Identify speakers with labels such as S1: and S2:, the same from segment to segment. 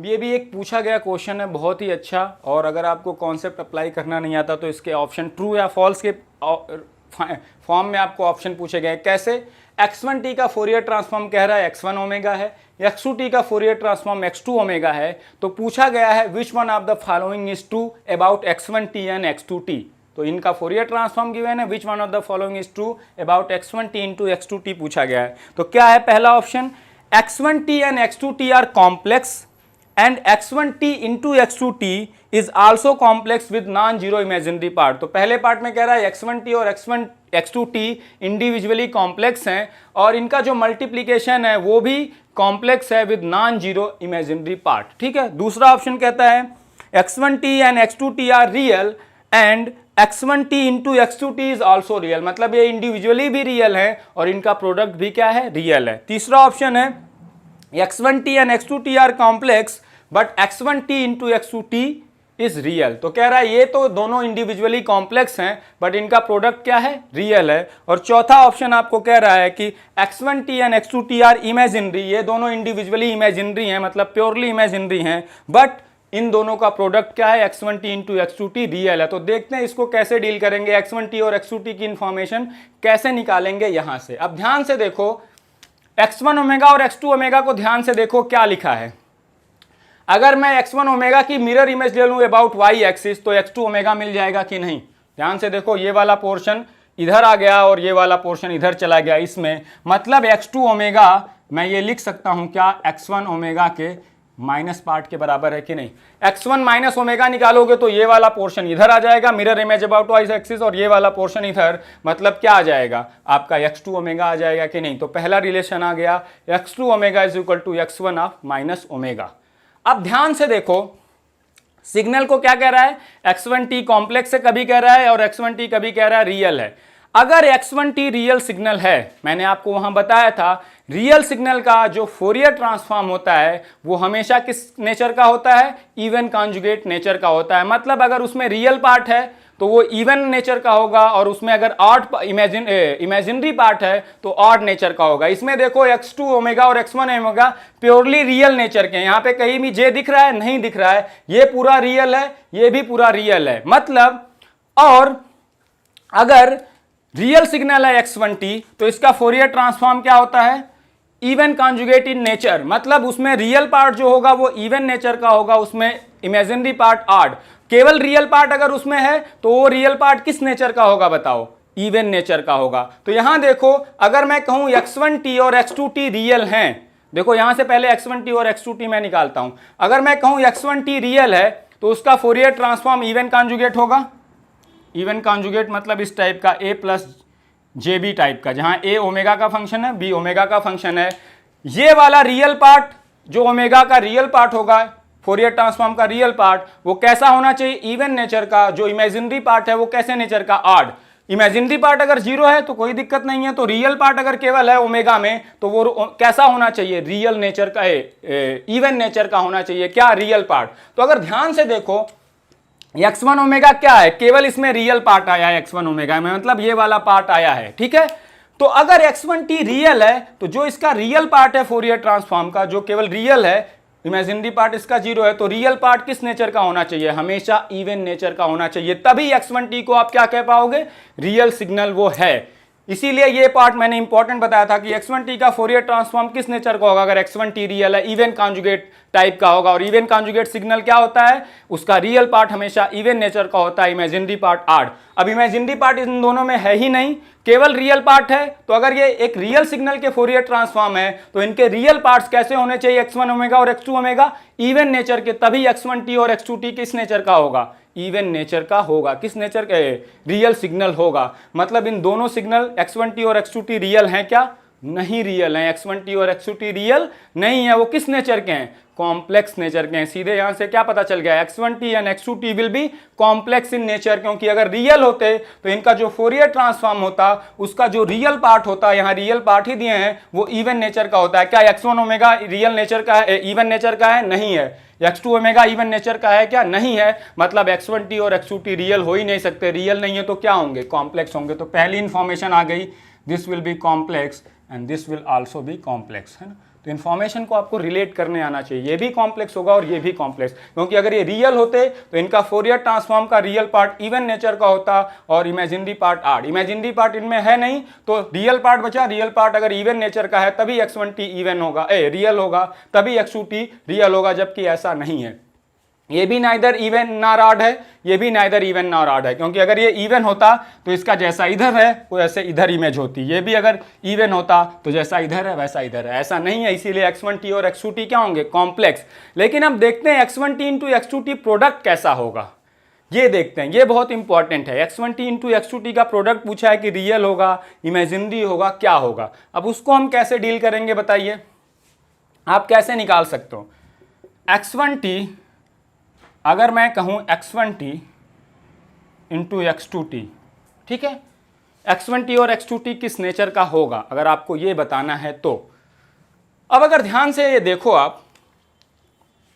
S1: अब ये भी एक पूछा गया क्वेश्चन है, बहुत ही अच्छा, और अगर आपको कॉन्सेप्ट अप्लाई करना नहीं आता तो इसके ऑप्शन ट्रू या फॉल्स के फॉर्म में आपको ऑप्शन पूछे गए। कैसे? x1t का फोरियर ट्रांसफॉर्म कह रहा है x1 ओमेगा है, x2t का फोरियर ट्रांसफॉर्म x2 ओमेगा है, तो पूछा गया है which one of the following is true about x1t and x2t। तो इनका फोरियर ट्रांसफॉर्म गिवन है, which one of the following is true about x1t into x2t पूछा गया है। तो क्या है पहला option? x1t and x2t are complex and x1t into x2t is also complex with non-zero imaginary part। तो पहले पार्ट में कह रहा है x1t और x2t इंडिविजुअली कॉम्प्लेक्स हैं और इनका जो मल्टीप्लीकेशन है वो भी कॉम्प्लेक्स है with non zero imaginary part. ठीक है। दूसरा ऑप्शन कहता है x1t and x2t are real and x1t into x2t is also real, मतलब ये इंडिविजुअली भी रियल है और इनका प्रोडक्ट भी क्या है? रियल है। तीसरा ऑप्शन है x1t and x2t are complex but x1t into x2t is real. तो कह रहा है ये तो दोनों इंडिविजुअली कॉम्प्लेक्स हैं बट इनका प्रोडक्ट क्या है? रियल है। और चौथा ऑप्शन आपको कह रहा है कि x1t and x2t are imaginary, ये दोनों इंडिविजुअली इमेजिनरी हैं, मतलब प्योरली इमेजिनरी हैं, बट इन दोनों का प्रोडक्ट क्या है? x1t इंटू x2t रियल है। तो देखते हैं इसको कैसे डील करेंगे, x1t और x2t की इंफॉर्मेशन कैसे निकालेंगे यहां से। अब ध्यान से देखो, x1 ओमेगा और x2 ओमेगा को ध्यान से देखो क्या लिखा है। अगर मैं x1 ओमेगा की मिरर इमेज ले लूं अबाउट y एक्सिस तो x2 ओमेगा मिल जाएगा कि नहीं? ध्यान से देखो, ये वाला पोर्शन इधर आ गया और ये वाला पोर्शन इधर चला गया, इसमें मतलब x2 ओमेगा मैं ये लिख सकता हूं क्या? x1 ओमेगा के माइनस पार्ट के बराबर है कि नहीं? x1 माइनस ओमेगा निकालोगे तो ये वाला पोर्शन इधर आ जाएगा mirror image about y axis और ये वाला पोर्शन इधर, मतलब क्या आ जाएगा? आपका x2 ओमेगा आ जाएगा कि नहीं? तो पहला रिलेशन आ गया, x2 omega is equal to x1 of minus omega. अब ध्यान से देखो, सिग्नल को क्या कह रहा है? x1t कॉम्प्लेक्स से कभी कह रहा है और x1t कभी कह रहा है रियल है। अगर x1t रियल सिग्नल है, मैंने आपको वहां बताया था रियल सिग्नल का जो फोरियर ट्रांसफॉर्म होता है वो हमेशा किस नेचर का होता है? इवन कॉन्जुगेट नेचर का होता है। मतलब अगर उसमें रियल पार्ट है तो वो इवन नेचर का होगा और उसमें अगर ऑड इमेजिनरी पार्ट है तो ऑड नेचर का होगा। इसमें देखो x2 ओमेगा और x1 omega purely real nature के, यहाँ पे कहीं भी जे दिख रहा है? नहीं दिख रहा है। ये पूरा रियल है, ये भी पूरा रियल है, मतलब। और अगर रियल सिग्नल है x1t तो इसका फोरियर ट्रांसफॉर्म क्या होता है? इवन कॉन्जुगेट इन नेचर, मतलब उसमें रियल पार्ट जो होगा वो इवन नेचर का होगा, उसमें इमेजिनरी पार्ट ऑड। केवल रियल पार्ट अगर उसमें है तो वो रियल पार्ट किस नेचर का होगा बताओ? इवन नेचर का होगा। तो यहां देखो, अगर मैं कहूं x1t और x2t रियल हैं, देखो यहां से पहले x1t और x2t मैं निकालता हूं। अगर मैं कहूं x1t रियल है तो उसका फोरियर ट्रांसफॉर्म इवन कॉन्जुगेट होगा। इवन कॉन्जुगेट मतलब इस टाइप का a plus j b type का, जहां a ओमेगा का फंक्शन है, b ओमेगा का फंक्शन है। ये वाला रियल पार्ट जो ओमेगा का रियल पार्ट होगा, फोरियर ट्रांसफॉर्म का रियल पार्ट, वो कैसा होना चाहिए? इवन नेचर का। जो इमेजिनरी पार्ट है वो कैसे नेचर का? ऑड। इमेजिनरी पार्ट अगर जीरो है तो कोई दिक्कत नहीं है, तो रियल पार्ट अगर केवल है ओमेगा में तो वो कैसा होना चाहिए? रियल नेचर का, इवन नेचर का होना चाहिए। क्या? Real part. तो अगर ध्यान से देखो, x1 ओमेगा क्या है? केवल इसमें रियल पार्ट आया है x1 ओमेगा में, मतलब ये वाला पार्ट आया है। ठीक है। तो अगर x1t रियल है तो जो इसका रियल पार्ट है फोरियर ट्रांसफॉर्म का, जो केवल रियल है, इमेजिनरी पार्ट इसका जीरो है, तो रियल पार्ट किस नेचर का होना चाहिए? हमेशा इवन नेचर का होना चाहिए। तभी x1t को आप क्या कह पाओगे? रियल सिग्नल वो है। इसीलिए ये पार्ट मैंने इंपॉर्टेंट बताया था कि x1t का फोरियर ट्रांसफॉर्म किस नेचर का होगा? अगर x1t रियल है, इवन कॉन्जुगेट टाइप का होगा। और इवन कॉन्जुगेट सिग्नल क्या होता है? उसका रियल पार्ट हमेशा इवन नेचर का होता है, इमेजिनरी पार्ट ऑड। अब इमेजिनरी पार्ट इन दोनों में है ही नहीं, केवल रियल पार्ट है। तो अगर ये एक रियल सिग्नल के फोरियर ट्रांसफॉर्म है तो इनके रियल पार्ट्स कैसे होने चाहिए? x1 ओमेगा और x2 ओमेगा इवन नेचर के, तभी x1t और x2t किस नेचर का होगा? इवन नेचर का होगा। किस नेचर का? रियल सिग्नल होगा। मतलब इन दोनों सिग्नल x1t और x2t रियल हैं क्या? नहीं रियल हैं। x1t और x2t रियल नहीं है। वो किस नेचर के हैं? कॉम्प्लेक्स नेचर के हैं। सीधे यहां से क्या पता चल गया? x1t and x2t will be complex in nature, क्योंकि अगर रियल होते तो इनका जो फोरियर ट्रांसफॉर्म होता, उसका जो रियल पार्ट होता, यहाँ रियल पार्ट ही दिए हैं, वो इवन नेचर का होता है। क्या x1 ओमेगा रियल नेचर का है? इवन नेचर का है? नहीं है। x2 ओमेगा इवन नेचर का है क्या? नहीं है। मतलब x1t और x2t रियल हो ही नहीं सकते। रियल नहीं है तो क्या होंगे? कॉम्प्लेक्स होंगे। तो पहली इंफॉर्मेशन आ गई, this will be complex and this will also be complex, है ना। तो इन्फॉर्मेशन को आपको रिलेट करने आना चाहिए, ये भी कॉम्प्लेक्स होगा और ये भी कॉम्प्लेक्स, क्योंकि अगर ये रियल होते तो इनका फोरियर ट्रांसफॉर्म का रियल पार्ट इवन नेचर का होता और इमेजिनरी पार्ट आड। इमेजिनरी पार्ट इनमें है नहीं तो रियल पार्ट बचा, रियल पार्ट अगर इवन नेचर का है तभी x1t इवन होगा, रियल होगा, तभी x2t रियल होगा, जबकि ऐसा नहीं है। ये भी नाइदर इवन नॉर ऑड है, ये भी नाइदर इवन नॉर ऑड है, क्योंकि अगर ये इवन होता तो इसका जैसा इधर है वो ऐसे इधर इमेज होती, ये भी अगर इवन होता तो जैसा इधर है वैसा इधर है, ऐसा नहीं है। इसीलिए x1t और x2t क्या होंगे, कॉम्प्लेक्स। लेकिन अब देखते हैं x1t इंटू x2t प्रोडक्ट कैसा होगा, ये देखते हैं, ये बहुत इंपॉर्टेंट है। x1t इंटू x2t का प्रोडक्ट पूछा है कि रियल होगा, इमेजिनरी होगा, क्या होगा। अब उसको हम कैसे डील करेंगे बताइए, आप कैसे निकाल सकते हो। x1t अगर मैं कहूं x1t इंटू x2t, ठीक है, x1t और x2t किस नेचर का होगा अगर आपको ये बताना है तो। अब अगर ध्यान से ये देखो आप,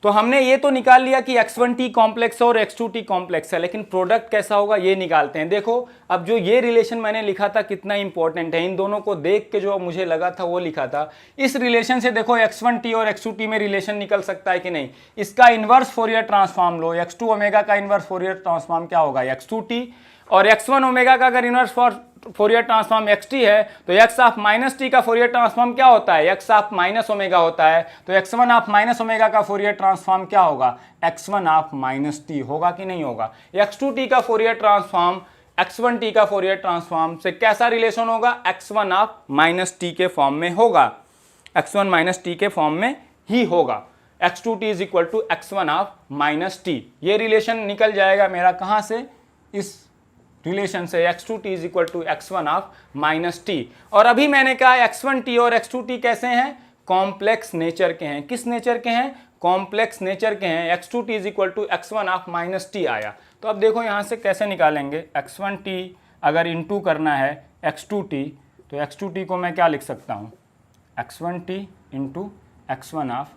S1: तो हमने ये तो निकाल लिया कि x1t कॉम्प्लेक्स और x2t कॉम्प्लेक्स है, लेकिन प्रोडक्ट कैसा होगा ये निकालते हैं। देखो अब जो ये रिलेशन मैंने लिखा था कितना इंपॉर्टेंट है, इन दोनों को देख के जो मुझे लगा था वो लिखा था। इस रिलेशन से देखो x1t और x2t में रिलेशन निकल सकता है कि नहीं। इसका इनवर्स फोरियर ट्रांसफॉर्म लो, x2 ओमेगा का इनवर्स फोरियर ट्रांसफॉर्म क्या होगा, x2t, और x1 ओमेगा का अगर इनवर्स फोरियर ट्रांसफॉर्म xt है तो x ऑफ माइनस टी का फोरियर ट्रांसफॉर्म क्या होता है, x ऑफ माइनस ओमेगा होता है। तो x1 ऑफ माइनस ओमेगा का फोरियर ट्रांसफॉर्म क्या होगा, x1 ऑफ माइनस टी होगा कि नहीं होगा। x2t का फोरियर ट्रांसफॉर्म x1t का फोरियर ट्रांसफॉर्म से कैसा रिलेशन होगा, x1 ऑफ माइनस टी के फॉर्म में होगा, x1 माइनस टी के फॉर्म में ही होगा। x2t is equal to x1 of minus t, ये रिलेशन निकल जाएगा मेरा कहां से, इस रिलेशन से x2t is equal to x1 of minus t. और अभी मैंने कहा x1t और x2t कैसे हैं, कॉम्प्लेक्स नेचर के हैं। किस नेचर के हैं, कॉम्प्लेक्स नेचर के हैं। x2t is equal to x1 of minus t आया। तो अब देखो यहाँ से कैसे निकालेंगे, x1t अगर इंटू करना है x2t तो x2t को मैं क्या लिख सकता हूँ, x1t into x1 of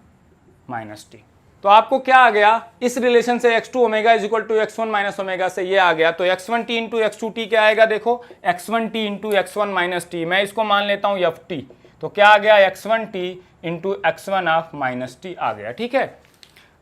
S1: minus T. तो आपको क्या आ गया, इस रिलेशन से x2 omega is equal to x1 minus omega से ये आ गया। तो x1t इंटू x2t क्या आएगा, देखो x1t into x1 minus T, मैं इसको मान लेता हूँ ft। तो क्या आ गया, x1t into x1 of minus T आ गया, ठीक है।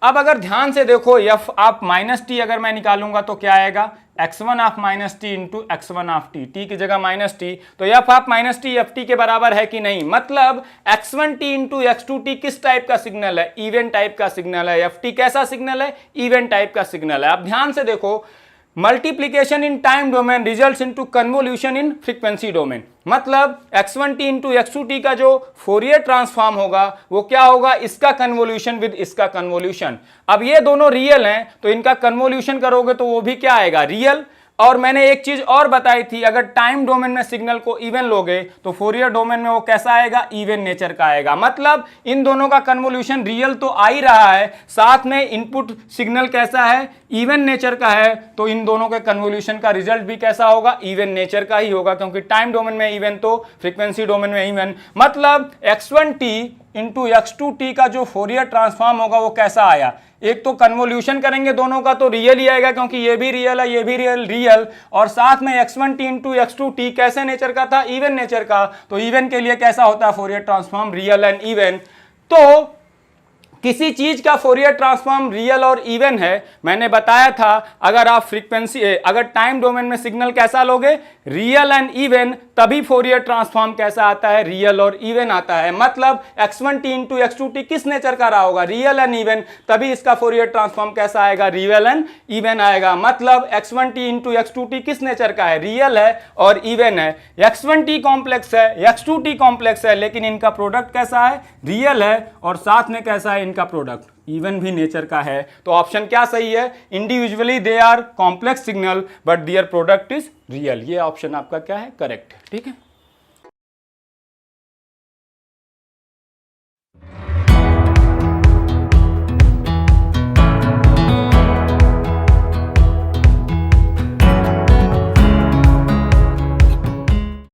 S1: अब अगर ध्यान से देखो f ऑफ माइनस टी अगर मैं निकालूंगा तो क्या आएगा, x1 of minus T into x1 of T, T की जगह माइनस टी, तो f of minus T F T के बराबर है कि नहीं। मतलब x1t इंटू x2t किस टाइप का सिग्नल है, इवन टाइप का सिग्नल है। ft कैसा सिग्नल है, इवन टाइप का सिग्नल है। अब ध्यान से देखो, multiplication in time domain results into convolution in frequency domain. मतलब x1t इंटू x2t का जो फोरियर ट्रांसफॉर्म होगा वो क्या होगा, इसका कन्वोल्यूशन विद इसका कन्वोल्यूशन। अब ये दोनों रियल हैं तो इनका कन्वोल्यूशन करोगे तो वो भी क्या आएगा, रियल। और मैंने एक चीज और बताई थी, अगर टाइम डोमेन में सिग्नल को इवन लोगे तो फोरियर डोमेन में वो कैसा आएगा, इवन नेचर का आएगा। मतलब इन दोनों का कन्वोल्यूशन रियल तो आ ही रहा है, साथ में इनपुट सिग्नल कैसा है, इवन नेचर का है, तो इन दोनों के कन्वोल्यूशन का रिजल्ट भी कैसा होगा, इवन नेचर का ही होगा, क्योंकि टाइम डोमेन में इवन तो फ्रीक्वेंसी डोमेन में इवन। मतलब x1t इंटू x2t का जो फोरियर ट्रांसफॉर्म होगा वो कैसा आया, एक तो कन्वोल्यूशन करेंगे दोनों का तो रियल ही आएगा, क्योंकि ये भी रियल है ये भी रियल, और साथ में x1t इंटू x2t कैसे नेचर का था, इवन नेचर का। तो इवन के लिए कैसा होता है Fourier transform, real and even. तो किसी चीज का फोरियर ट्रांसफॉर्म रियल और इवन है, मैंने बताया था अगर आप फ्रीक्वेंसी अगर टाइम डोमेन में सिग्नल कैसा लोगे, रियल एंड इवन, तभी फोरियर ट्रांसफॉर्म कैसा आता है, रियल और इवन आता है। मतलब x1t इंटू x2t किस नेचर का रहा होगा, रियल एंड इवन, तभी इसका फोरियर ट्रांसफॉर्म कैसा आएगा, रियल एंड इवन आएगा। मतलब x1t इंटू x2t किस नेचर का है, रियल है और इवन है। x1t कॉम्प्लेक्स है, x2t कॉम्प्लेक्स है, लेकिन इनका प्रोडक्ट कैसा है, रियल है, और साथ में कैसा है, इनका प्रोडक्ट इवन भी नेचर का है। तो ऑप्शन क्या सही है, individually they are complex signal but their product is real. ये ऑप्शन आपका क्या है, करेक्ट है, ठीक है।